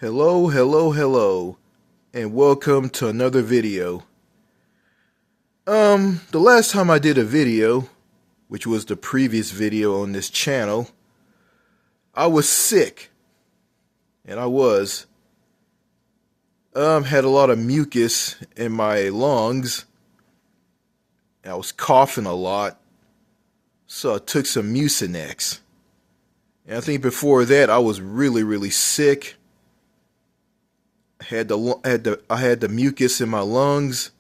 Hello, hello, hello, and welcome to another video. The last time I did a video, which was the previous video on this channel, I was sick, and I was. Had a lot of mucus in my lungs. I was coughing a lot, so I took some Mucinex. And I think before that, I was really sick. I had the mucus in my lungs.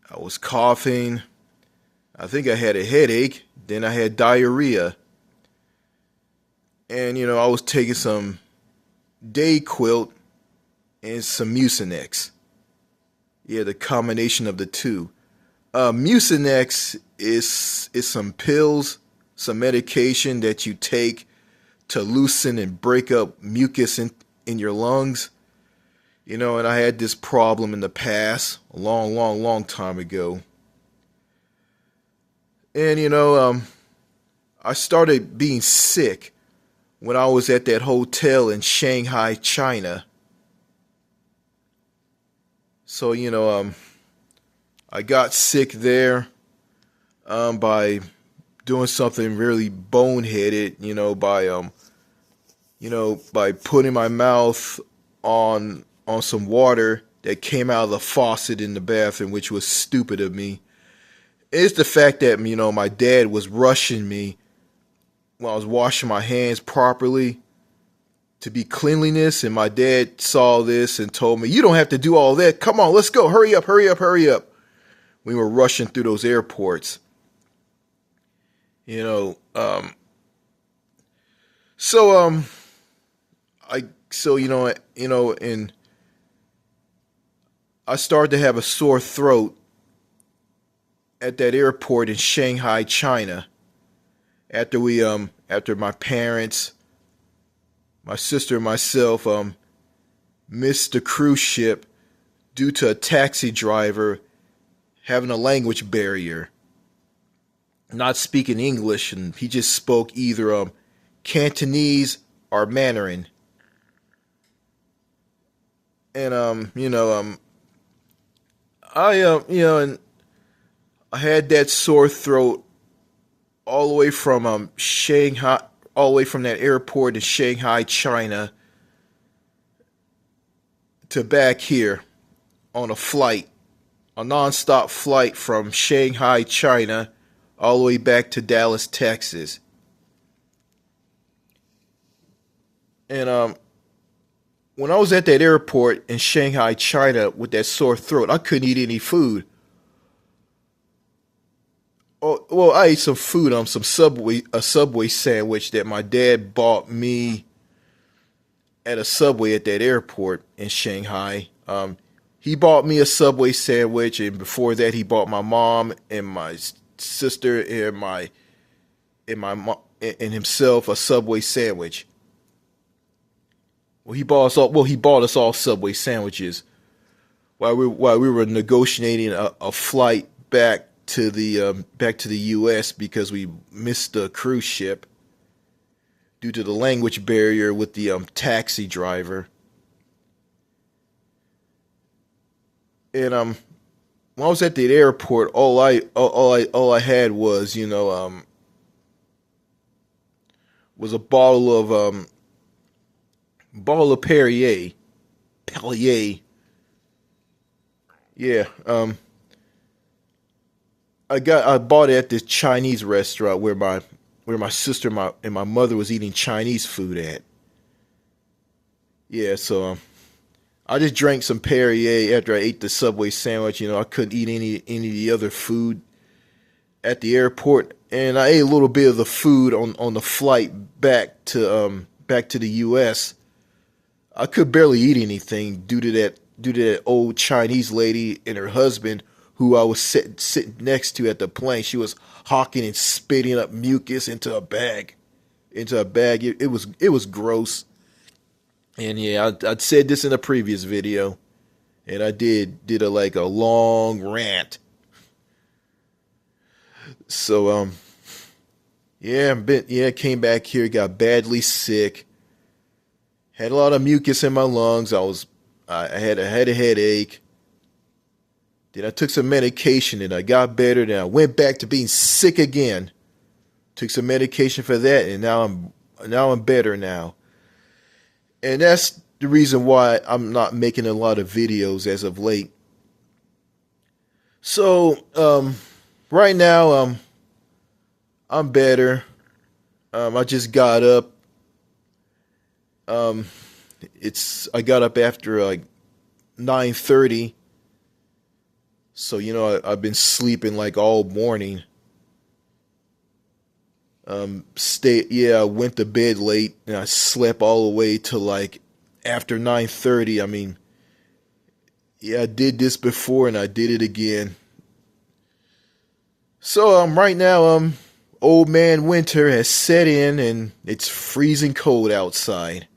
I was coughing. I think I had a headache. Then I had diarrhea. And I was taking some Dayquil and some Mucinex. Yeah, the combination of the two. Mucinex is some pills, some medication that you take to loosen and break up mucus in your lungs. And I had this problem in the past, a long time ago. And I started being sick when I was at that hotel in Shanghai, China. So, I got sick there by doing something really boneheaded, by putting my mouth on some water that came out of the faucet in the bathroom, which was stupid of me. It's the fact that, my dad was rushing me when I was washing my hands properly to be cleanliness, and my dad saw this and told me, "You don't have to do all that. Come on, let's go. Hurry up, hurry up, hurry up." We were rushing through those airports. So and I started to have a sore throat at that airport in Shanghai, China. After my parents, my sister and myself missed the cruise ship due to a taxi driver having a language barrier, not speaking English, and he just spoke either Cantonese or Mandarin. And and I had that sore throat all the way from Shanghai, all the way from that airport in Shanghai, China, to back here on a non-stop flight from Shanghai, China, all the way back to Dallas, Texas. And when I was at that airport in Shanghai, China, with that sore throat, I couldn't eat any food. Oh, well, I ate some food, a Subway sandwich that my dad bought me at a Subway at that airport in Shanghai. He bought me a Subway sandwich, and before that, he bought my mom and my sister and himself a Subway sandwich. Well, he bought us all Subway sandwiches while we were negotiating a flight back to the U.S. because we missed the cruise ship due to the language barrier with the taxi driver. And when I was at the airport, all I had was was a bottle of Perrier. Yeah. I bought it at this Chinese restaurant where my sister and my mother was eating Chinese food at. Yeah, so I just drank some Perrier after I ate the Subway sandwich. I couldn't eat any of the other food at the airport, and I ate a little bit of the food on the flight back to the U.S. I could barely eat anything due to that old Chinese lady and her husband who I was sitting next to at the plane. She was hawking and spitting up mucus into a bag. It was gross. And yeah, I'd said this in a previous video, and I did a long rant. So came back here, got badly sick, Had a lot of mucus in my lungs. I had a headache. Then I took some medication and I got better. Then I went back to being sick again. Took some medication for that, and now I'm better now. And that's the reason why I'm not making a lot of videos as of late. So right now I'm better. I just got up. Um, I got up after like 9:30. So I've been sleeping like all morning. I went to bed late and I slept all the way to like after 9:30. I mean, yeah, I did this before and I did it again. So right now old man winter has set in and it's freezing cold outside.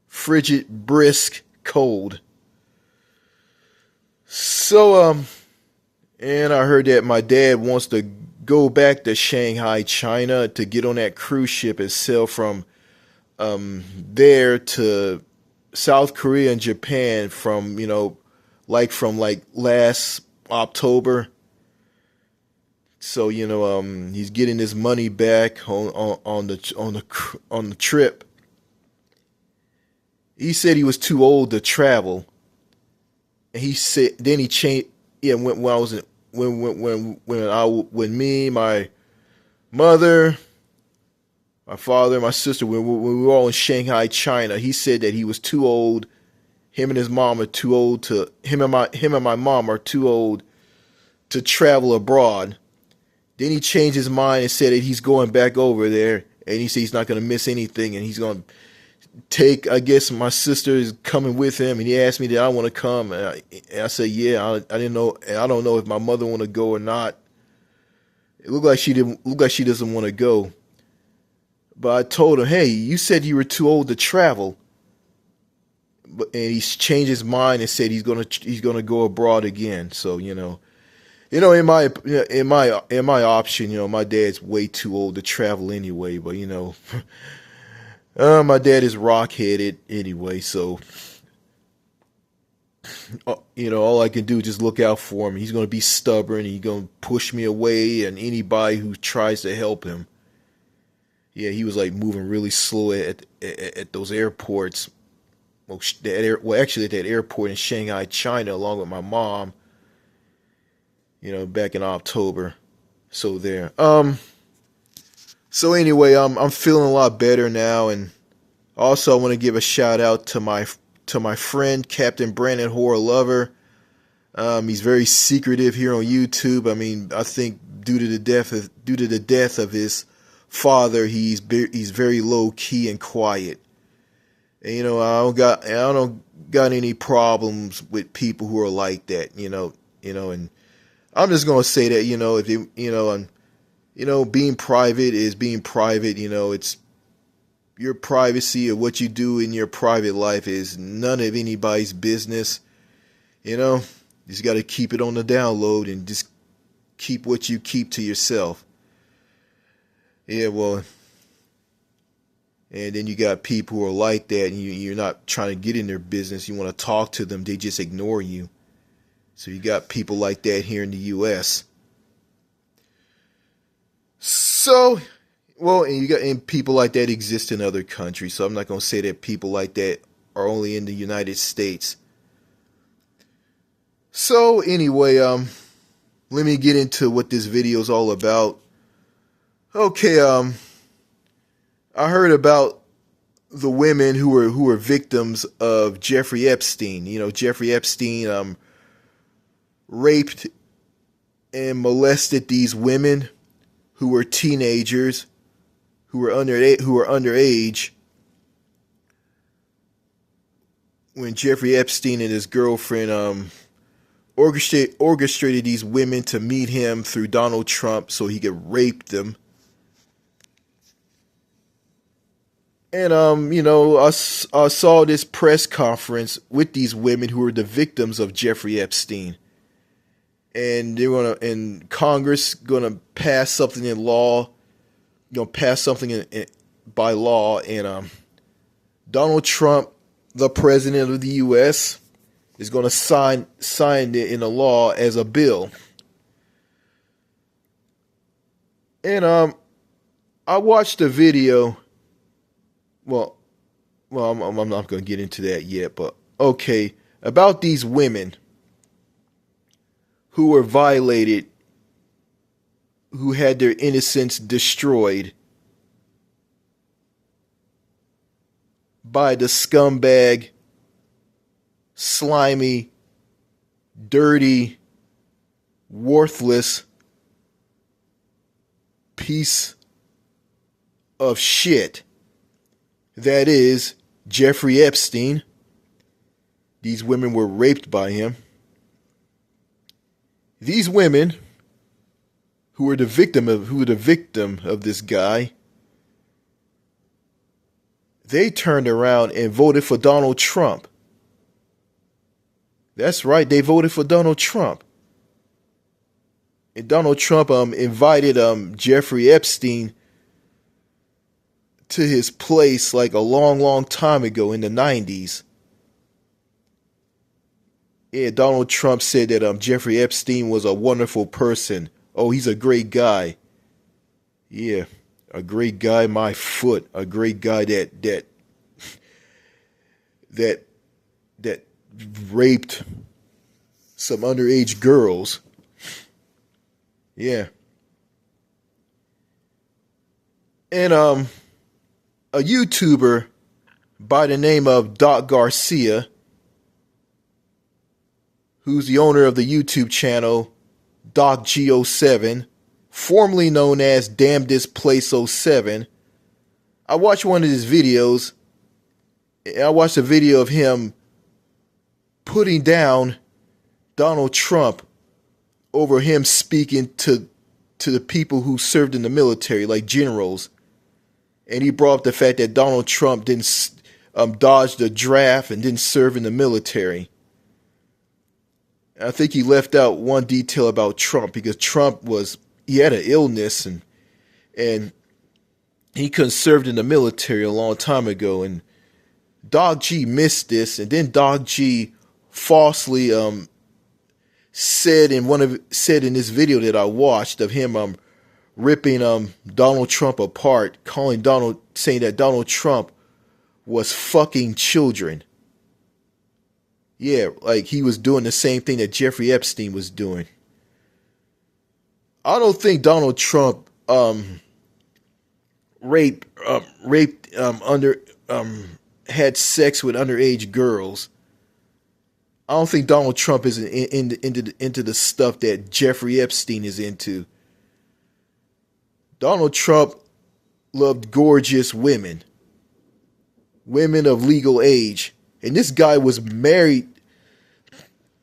Frigid, brisk, cold. So and I heard that my dad wants to go back to Shanghai, China to get on that cruise ship and sail from there to South Korea and Japan from like last October. So he's getting his money back on the trip. He said he was too old to travel, and he said then he changed. Yeah, when I was in, when me, my mother, my father, my sister, when we were all in Shanghai, China, he said that he was too old. Him and his mom are too old to him and my mom are too old to travel abroad. Then he changed his mind and said that he's going back over there, and he said he's not going to miss anything, and he's going to take. I guess my sister is coming with him, and he asked me that I want to come, and I said yeah. I didn't know, and I don't know if my mother want to go or not. It looked like she didn't. Look like she doesn't want to go. But I told him, hey, you said you were too old to travel. And he's changed his mind and said he's gonna go abroad again. So in my option, my dad's way too old to travel anyway. But my dad is rock headed anyway. So all I can do is just look out for him. He's gonna be stubborn. He's gonna push me away, and anybody who tries to help him. Yeah, he was like moving really slow at those airports. Actually at that airport in Shanghai, China, along with my mom. Back in October. So there. So anyway, I'm feeling a lot better now, and also I want to give a shout out to my friend Captain Brandon Horror Lover. He's very secretive here on YouTube. I mean, I think due to the death of his father, he's very low key and quiet. And, I don't got any problems with people who are like that. And I'm just gonna say that if being private is being private. It's your privacy, or what you do in your private life is none of anybody's business. You just got to keep it on the download and just keep what you keep to yourself. Yeah, well, and then you got people who are like that, and you're not trying to get in their business. You want to talk to them, they just ignore you. So you got people like that here in the U.S. So, well, and people like that exist in other countries. So I'm not going to say that people like that are only in the United States. So anyway, let me get into what this video is all about. Okay, I heard about the women who were victims of Jeffrey Epstein. Jeffrey Epstein raped and molested these women who were teenagers, who were underage. When Jeffrey Epstein and his girlfriend orchestrated these women to meet him through Donald Trump so he could rape them. And I saw this press conference with these women who were the victims of Jeffrey Epstein, and and Congress gonna pass something in law, by law, and Donald Trump, the president of the U.S., is going to sign it in a law as a bill. And I watched a video. Well, I'm not going to get into that yet, but okay, about these women who were violated, who had their innocence destroyed by the scumbag, slimy, dirty, worthless piece of shit that is Jeffrey Epstein. These women were raped by him. These women who were the victim of this guy, they turned around and voted for Donald Trump. That's right, they voted for Donald Trump. And Donald Trump invited Jeffrey Epstein to his place like a long time ago in the 90s. Yeah, Donald Trump said that Jeffrey Epstein was a wonderful person. Oh, he's a great guy. Yeah, a great guy, my foot. A great guy that raped some underage girls. Yeah. And a YouTuber by the name of Doc Garcia, who's the owner of the YouTube channel Doc G07, formerly known as Damn This Place 07. I watched one of his videos. I watched a video of him putting down Donald Trump over him speaking to the people who served in the military, like generals. And he brought up the fact that Donald Trump didn't dodge the draft and didn't serve in the military. I think he left out one detail about Trump, because Trump he had an illness and he couldn't serve in the military a long time ago. And Dog G missed this, and then Dog G falsely said in this video that I watched of him ripping Donald Trump apart, saying that Donald Trump was fucking children. Yeah, like he was doing the same thing that Jeffrey Epstein was doing. I don't think Donald Trump had sex with underage girls. I don't think Donald Trump is into the stuff that Jeffrey Epstein is into. Donald Trump loved gorgeous women of legal age. And this guy was married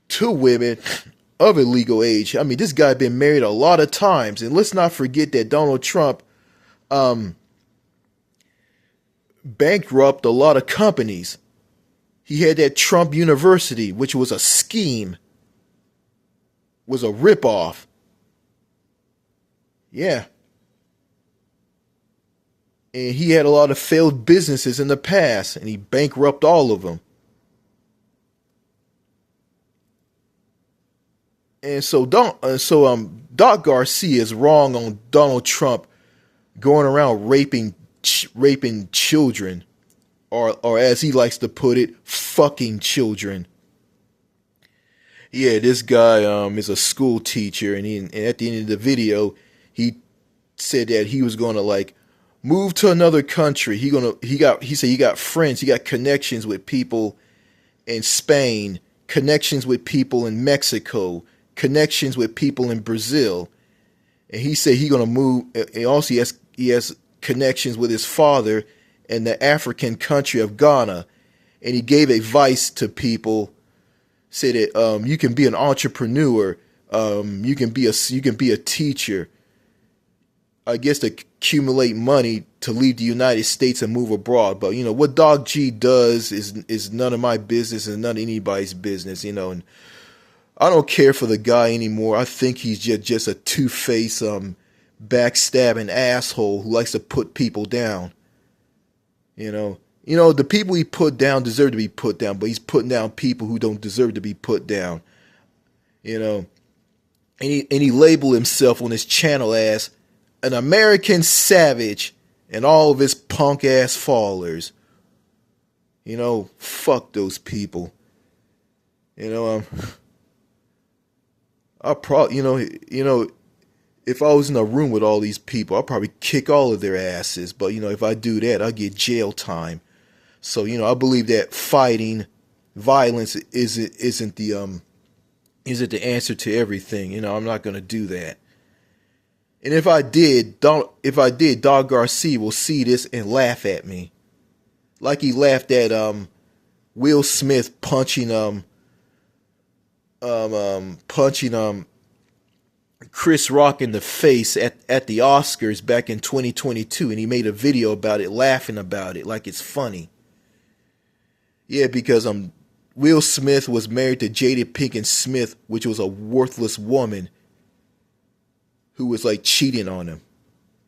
to women of a legal age. I mean, this guy had been married a lot of times. And let's not forget that Donald Trump bankrupted a lot of companies. He had that Trump University, which was a scheme, was a ripoff. Yeah. And he had a lot of failed businesses in the past, and he bankrupted all of them. And so Doc Garcia is wrong on Donald Trump going around raping children, or as he likes to put it, fucking children. Yeah, this guy is a school teacher, and at the end of the video, he said that he was going to move to another country. He said he got friends, he got connections with people in Spain, connections with people in Mexico, connections with people in Brazil. And he said he's going to move, and also he has connections with his father in the African country of Ghana. And he gave advice to people, said that you can be an entrepreneur, you can be a teacher, I guess, to accumulate money to leave the United States and move abroad. But what Dog G does is none of my business and none of anybody's business, and I don't care for the guy anymore. I think he's just a two-faced backstabbing asshole who likes to put people down. And The people he put down deserve to be put down, but he's putting down people who don't deserve to be put down. You know, and he labeled himself on his channel as an American savage and all of his punk ass followers. Fuck those people. I probably, if I was in a room with all these people, I'd probably kick all of their asses. But if I do that, I get jail time. So I believe that fighting, violence isn't the answer to everything. I'm not gonna do that. And if I did, Dog Garcia will see this and laugh at me, like he laughed at Will Smith punching Chris Rock in the face at the Oscars back in 2022, and he made a video about it, laughing about it like it's funny. Yeah, because Will Smith was married to Jada Pinkett Smith, which was a worthless woman who was like cheating on him.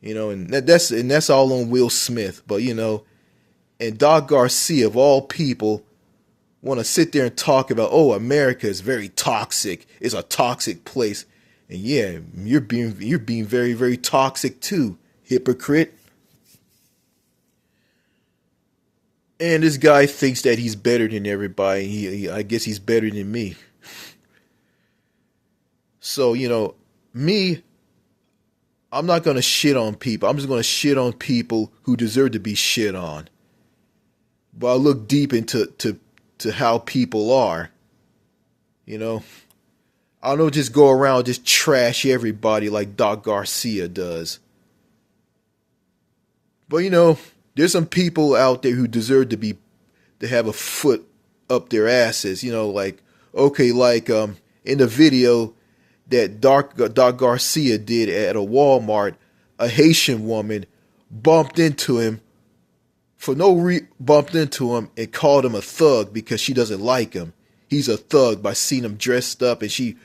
And that's all on Will Smith. But and Dog Garcia of all people want to sit there and talk about, oh, America is very toxic. It's a toxic place. And yeah, you're being very, very toxic too, hypocrite. And this guy thinks that he's better than everybody. I guess he's better than me. So, me, I'm not going to shit on people. I'm just going to shit on people who deserve to be shit on. But I look deep into how people are. I don't just go around just trash everybody like Doc Garcia does. But there's some people out there who deserve to have a foot up their asses. In the video that Doc Garcia did at a Walmart, a Haitian woman bumped into him and called him a thug because she doesn't like him. He's a thug by seeing him dressed up, and she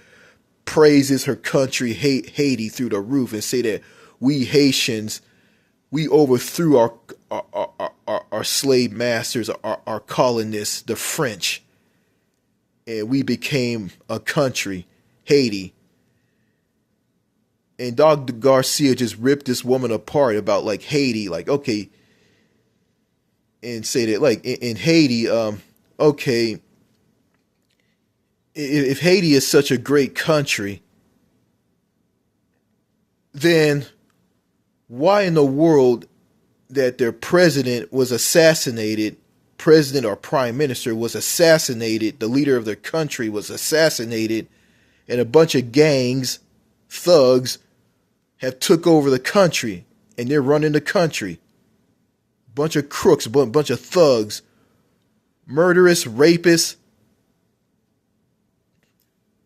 praises her country, Haiti, through the roof, and say that we Haitians, we overthrew our slave masters, our colonists, the French, and we became a country, Haiti. And Dr. Garcia just ripped this woman apart about like Haiti, like, okay, and say that like in Haiti, okay, if Haiti is such a great country, then why in the world that their president was assassinated, president or prime minister was assassinated, the leader of their country was assassinated, and a bunch of gangs, thugs, have took over the country, and they're running the country. Bunch of crooks, bunch of thugs, murderous, rapists.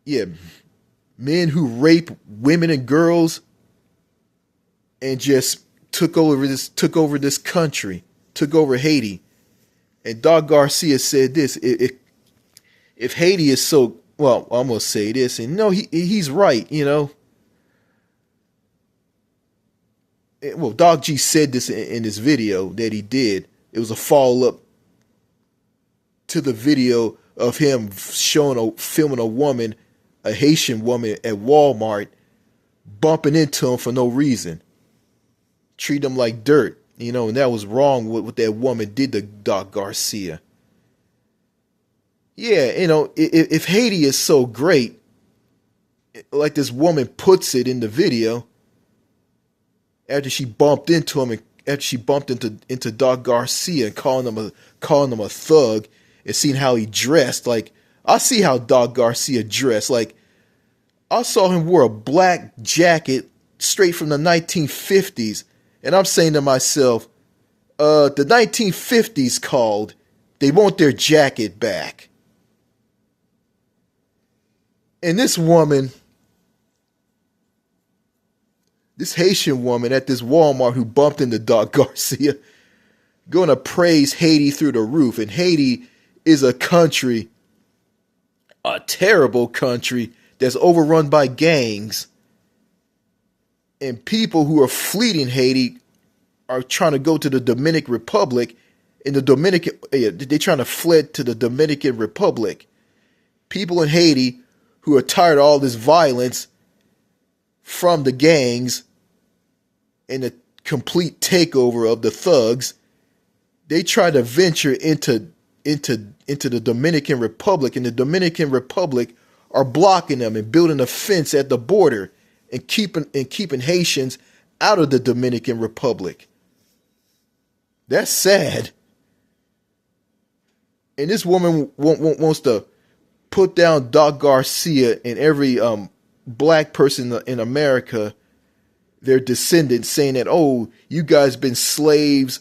Yeah, men who rape women and girls and just took over this country, took over Haiti. And Doc Garcia said this: if Haiti is so, well, I'm gonna say this, and no, he's right, Well, Doc G said this in this video that he did. It was a follow-up to the video of him filming a woman, a Haitian woman at Walmart, bumping into him for no reason. Treat him like dirt, and that was wrong what that woman did to Doc Garcia. Yeah, if Haiti is so great, like this woman puts it in the video, after she bumped into him, and after she bumped into Doc Garcia and calling him a thug, and seeing how he dressed, like I see how Doc Garcia dressed. Like I saw him wear a black jacket straight from the 1950s, and I'm saying to myself, the 1950s called. They want their jacket back. And this woman, this Haitian woman at this Walmart who bumped into Doc Garcia, going to praise Haiti through the roof. And Haiti is a country, a terrible country that's overrun by gangs. And people who are fleeing Haiti are trying to go to the Dominican Republic in the Dominican, they're trying to fled to the Dominican Republic. People in Haiti who are tired of all this violence from the gangs and the complete takeover of the thugs, they try to venture into the Dominican Republic, and the Dominican Republic are blocking them and building a fence at the border and keeping Haitians out of the Dominican Republic. That's sad. And this woman wants to put down Doc Garcia and every black person in America, their descendants, saying that, oh, you guys been slaves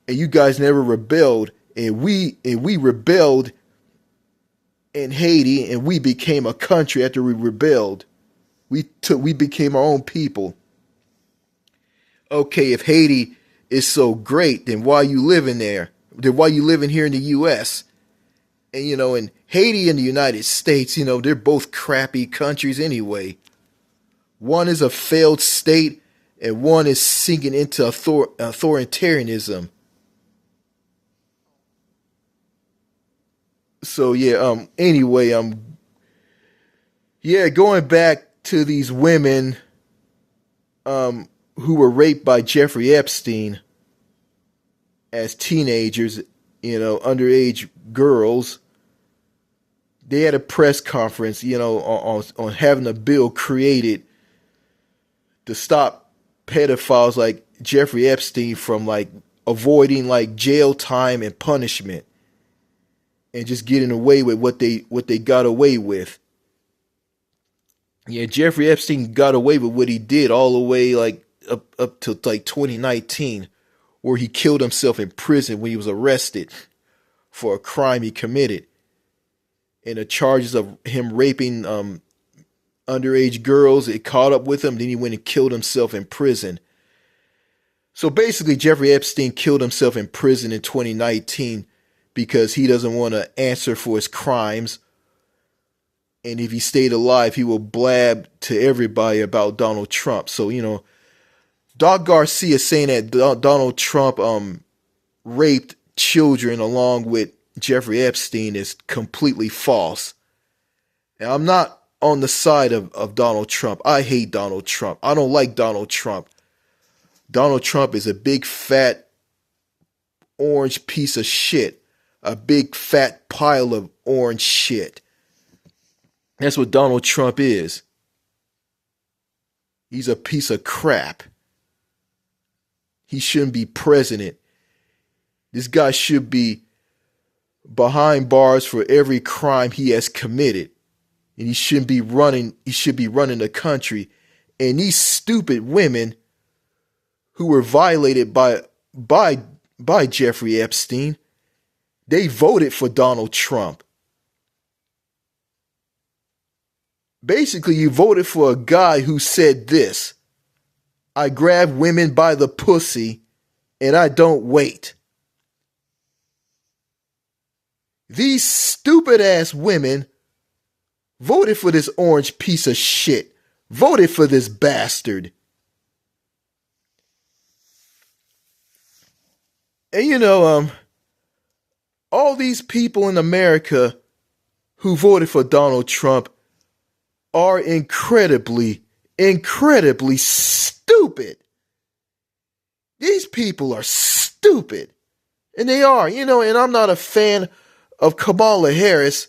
and you guys never rebelled, and we rebelled in Haiti, and we became a country after we rebelled. We became our own people. Okay, if Haiti is so great, then why are you living there? Then why are you living here in the U.S.? And, in Haiti and the United States, they're both crappy countries anyway. One is a failed state, and one is sinking into authoritarianism. So, anyway, going back to these women who were raped by Jeffrey Epstein as teenagers, underage girls. They had a press conference, on having a bill created to stop pedophiles like Jeffrey Epstein from avoiding jail time and punishment, and just getting away with what they got away with. Yeah, Jeffrey Epstein got away with what he did all the way up to 2019, where he killed himself in prison when he was arrested for a crime he committed. And the charges of him raping underage girls, it caught up with him. Then he went and killed himself in prison. So basically, Jeffrey Epstein killed himself in prison in 2019 because he doesn't want to answer for his crimes. And if he stayed alive, he will blab to everybody about Donald Trump. So, Doc Garcia saying that Donald Trump raped children along with Jeffrey Epstein is completely false. And I'm not on the side of Donald Trump. I hate Donald Trump. I don't like Donald Trump. Donald Trump is a big fat orange piece of shit. A big fat pile of orange shit. That's what Donald Trump is. He's a piece of crap. He shouldn't be president. This guy should be behind bars for every crime he has committed. And he shouldn't be running, he should be running the country. And these stupid women who were violated by Jeffrey Epstein, they voted for Donald Trump. Basically, you voted for a guy who said this: I grab women by the pussy and I don't wait. These stupid ass women voted for this orange piece of shit. Voted for this bastard. And all these people in America who voted for Donald Trump are incredibly stupid. These people are stupid. And they are, and I'm not a fan of Kamala Harris.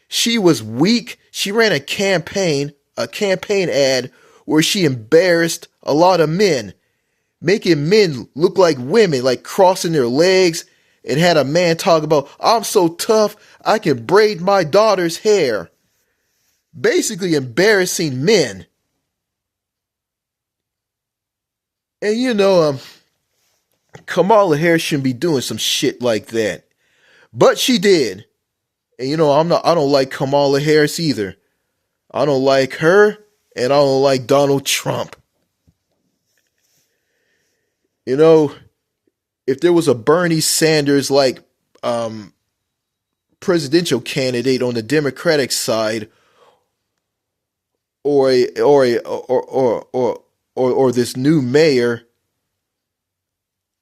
She was weak. She ran a campaign ad where she embarrassed a lot of men, making men look like women, like crossing their legs, and had a man talk about, I'm so tough, I can braid my daughter's hair. Basically embarrassing men. And Kamala Harris shouldn't be doing some shit like that. But she did. And I don't like Kamala Harris either. I don't like her, and I don't like Donald Trump. If there was a Bernie Sanders presidential candidate on the Democratic side, or this new mayor,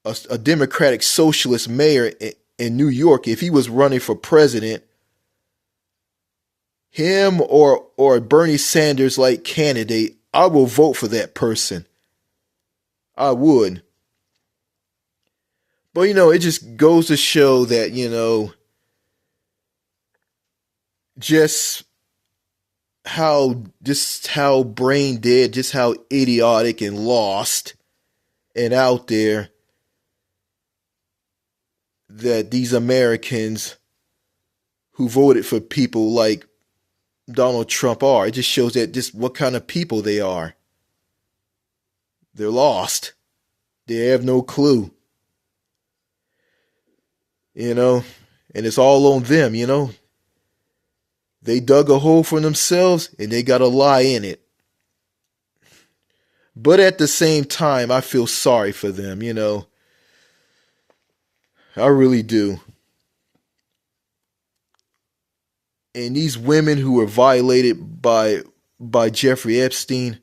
a Democratic socialist mayor in New York, if he was running for president, him or Bernie Sanders like candidate, I will vote for that person. I would. But it just goes to show that, just how brain dead, just how idiotic and lost and out there that these Americans who voted for people like Donald Trump are. It just shows that just what kind of people they are. They're lost. They have no clue. And it's all on them. They dug a hole for themselves and they got to lie in it. But at the same time, I feel sorry for them. I really do. And these women who were violated by Jeffrey Epstein,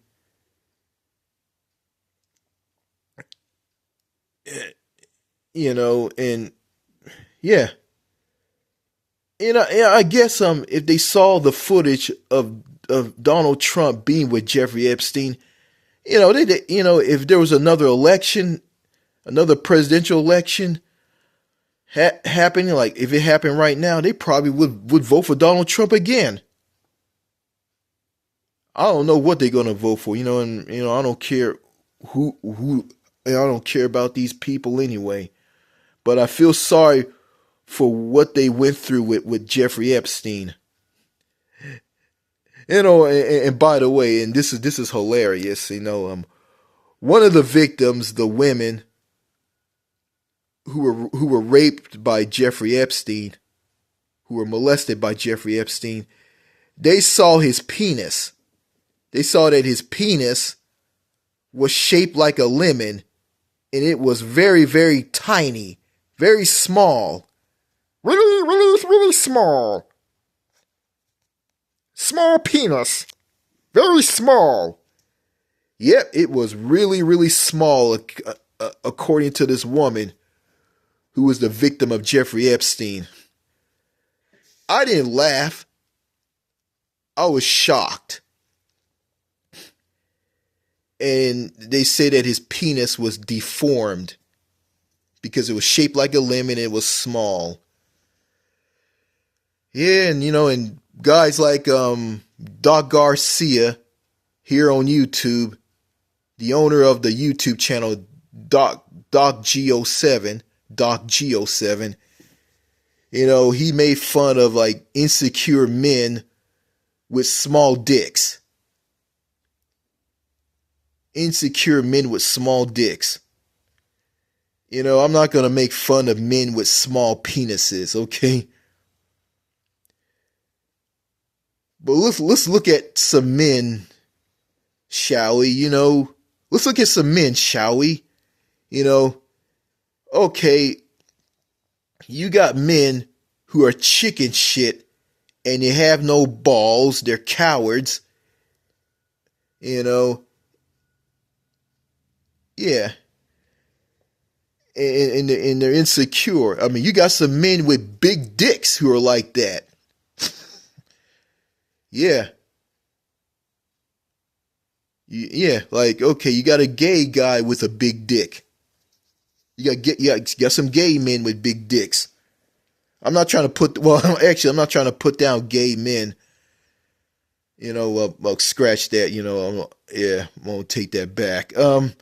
and yeah. I guess if they saw the footage of Donald Trump being with Jeffrey Epstein, if there was another election, another presidential election happening, like if it happened right now, they probably would vote for Donald Trump again. I don't know what they're gonna vote for, and I don't care who I don't care about these people anyway. But I feel sorry for what they went through with Jeffrey Epstein. And by the way, and this is hilarious, one of the victims, the women who were raped by Jeffrey Epstein, who were molested by Jeffrey Epstein, they saw his penis. They saw that his penis was shaped like a lemon, and it was very, very tiny, very small. Really, really, really small. Small penis. Very small. Yep, it was really, really small, according to this woman who was the victim of Jeffrey Epstein. I didn't laugh. I was shocked. And they say that his penis was deformed because it was shaped like a lemon and it was small. Yeah, and guys like Doc Garcia here on YouTube, the owner of the YouTube channel Doc G07, Doc G07, he made fun of like insecure men with small dicks. Insecure men with small dicks. I'm not going to make fun of men with small penises, okay? But let's look at some men, shall we? Let's look at some men, shall we? Okay, you got men who are chicken shit and they have no balls, they're cowards. Yeah. And they're insecure. I mean, you got some men with big dicks who are like that. Yeah. Yeah, like, okay, you got a gay guy with a big dick. You got some gay men with big dicks. I'm not trying to I'm not trying to put down gay men. Scratch that, I'm going to take that back. I don't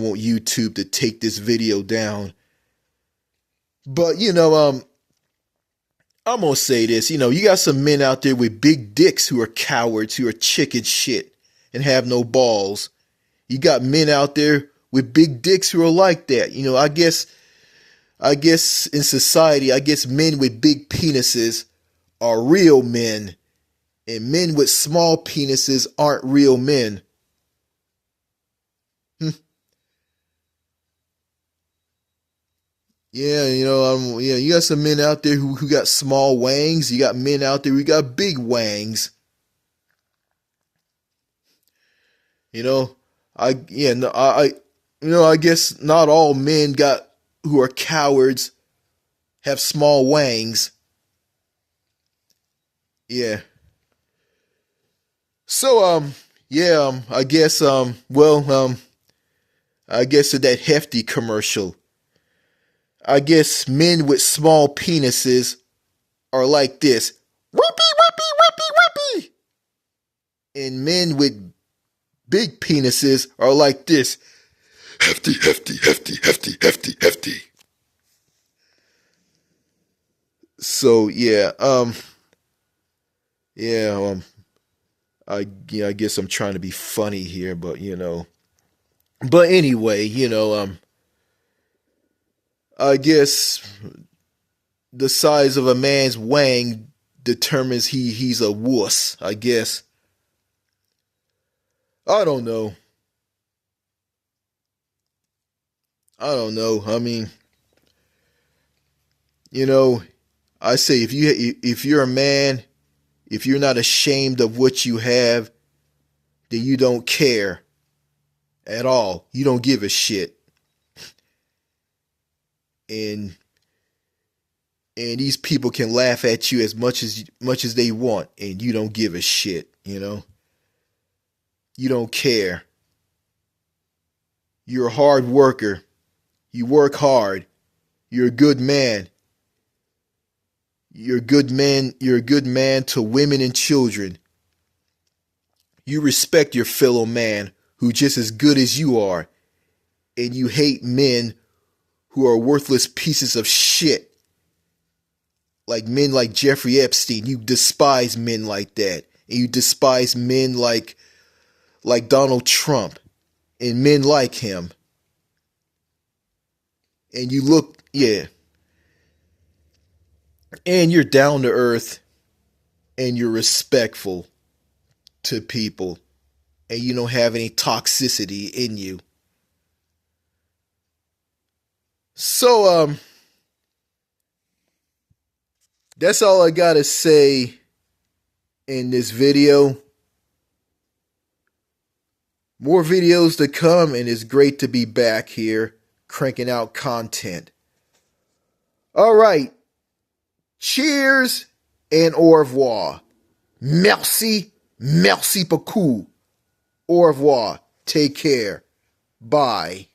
want YouTube to take this video down. But, I'm going to say this. You got some men out there with big dicks who are cowards, who are chicken shit and have no balls. You got men out there with big dicks who are like that. I guess in society, men with big penises are real men. And men with small penises aren't real men. Yeah, you got some men out there who got small wangs. You got men out there who got big wangs. I guess not all men got who are cowards have small wangs. Yeah. So yeah, I guess that hefty commercial. I guess men with small penises are like this. Whippy, whippy, whippy, whippy. And men with big penises are like this. Hefty, hefty, hefty, hefty, hefty, hefty. So yeah, I guess I'm trying to be funny here, but but anyway, I guess the size of a man's wang determines he's a wuss, I guess. I don't know. I don't know. I mean, you know, I say if you're a man, if you're not ashamed of what you have, then you don't care at all. You don't give a shit. And these people can laugh at you as much as they want, and you don't give a shit. You don't care. You're a hard worker. You work hard. You're a good man. You're a good man. You're a good man to women and children. You respect your fellow man who's just as good as you are, and you hate men who are worthless pieces of shit. Like men like Jeffrey Epstein. You despise men like that. And you despise men like Donald Trump and men like him. And you look, yeah. And you're down to earth and you're respectful to people and you don't have any toxicity in you. So that's all I got to say in this video. More videos to come, and it's great to be back here cranking out content. All right. Cheers and au revoir. Merci, merci beaucoup. Au revoir. Take care. Bye.